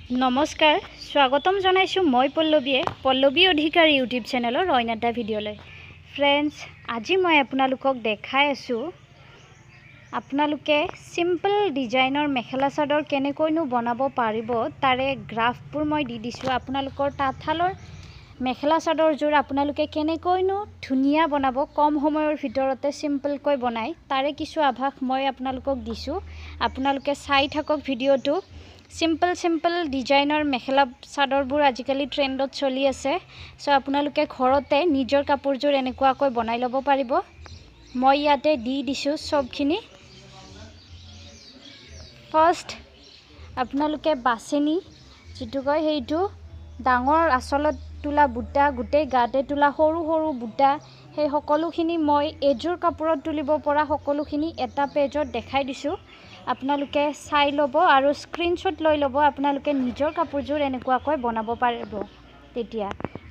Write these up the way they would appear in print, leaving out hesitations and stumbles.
নমস্কাৰ স্বাগতম জনাইছো মই পল্লৱী অধিকাৰী ইউটিউব চেনেলৰ অন্য এটা ভিডিঅ'লৈ। ফ্ৰেণ্ডছ, আজি মই আপোনালোকক দেখাই আছো আপোনালোকে সিম্পল ডিজাইনৰ মেখেলা চাদৰ কেনেকৈনো বনাব পাৰিব তাৰে গ্ৰাফবোৰ মই দি দিছো। আপোনালোকৰ তাঁতশালৰ মেখেলা চাদৰযোৰ আপোনালোকে কেনেকৈনো ধুনীয়া বনাব কম সময়ৰ ভিতৰতে সিম্পলকৈ বনাই তাৰে কিছু আভাস মই আপোনালোকক দিছো। আপোনালোকে চাই থাকক ভিডিঅ'টো। সিম্পল ডিজাইনৰ মেখেলা চাদৰবোৰ আজিকালি ট্ৰেন্ডত চলি আছে। সো আপোনালোকে ঘৰতে নিজৰ কাপোৰযোৰ এনেকুৱাকৈ বনাই ল'ব পাৰিব। মই ইয়াতে দি দিছো সবখিনি। ফাৰ্স্ট আপোনালোকে বাছেনি যেটো কয় হেইটো ডাঙৰ আচলত তুলা বুটা গুটেই গাতে তুলা সৰু সৰু বুটা সেই সকলোখিনি মই এজোৰ কাপোৰত তুলিব পৰা সকলোখিনি এটা পেজত দেখাই দিছো। আপোনালোকে চাই ল'ব আৰু স্ক্ৰিনশ্বট লৈ ল'ব। আপোনালোকে নিজৰ কাপোৰযোৰ এনেকুৱাকৈ বনাব পাৰিব তেতিয়া।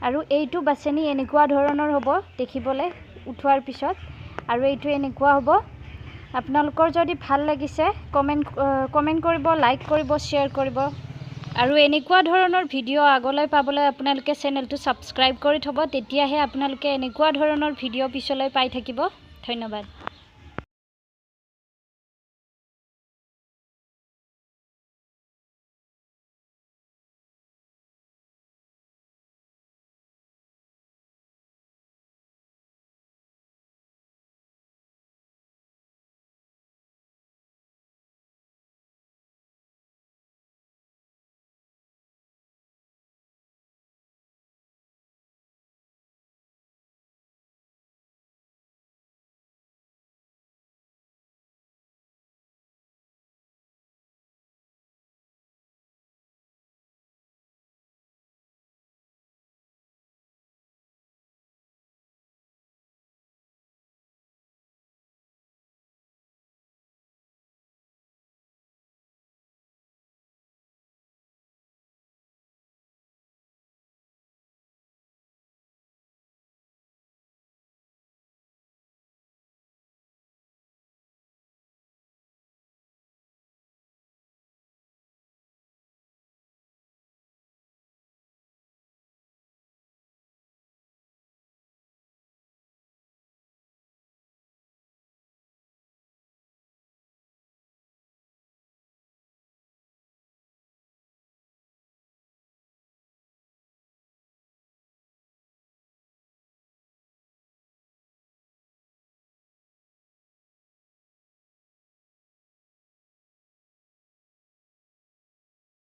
আৰু এইটো বাছেনি এনেকুৱা ধৰণৰ হ'ব দেখিবলৈ উঠোৱাৰ পিছত, আৰু এইটো এনেকুৱা হ'ব। আপোনালোকৰ যদি ভাল লাগিছে কমেন্ট কৰিব, লাইক কৰিব, শ্বেয়াৰ কৰিব। আৰু এনেকুৱা ধৰণৰ ভিডিঅ' আগলৈ পাবলৈ আপোনালোকে চেনেলটো সাবস্ক্ৰাইব কৰি থব। তেতিয়াহে আপোনালোকে এনেকুৱা ধৰণৰ ভিডিঅ' পিছলৈ পাই থাকিব। ধন্যবাদ।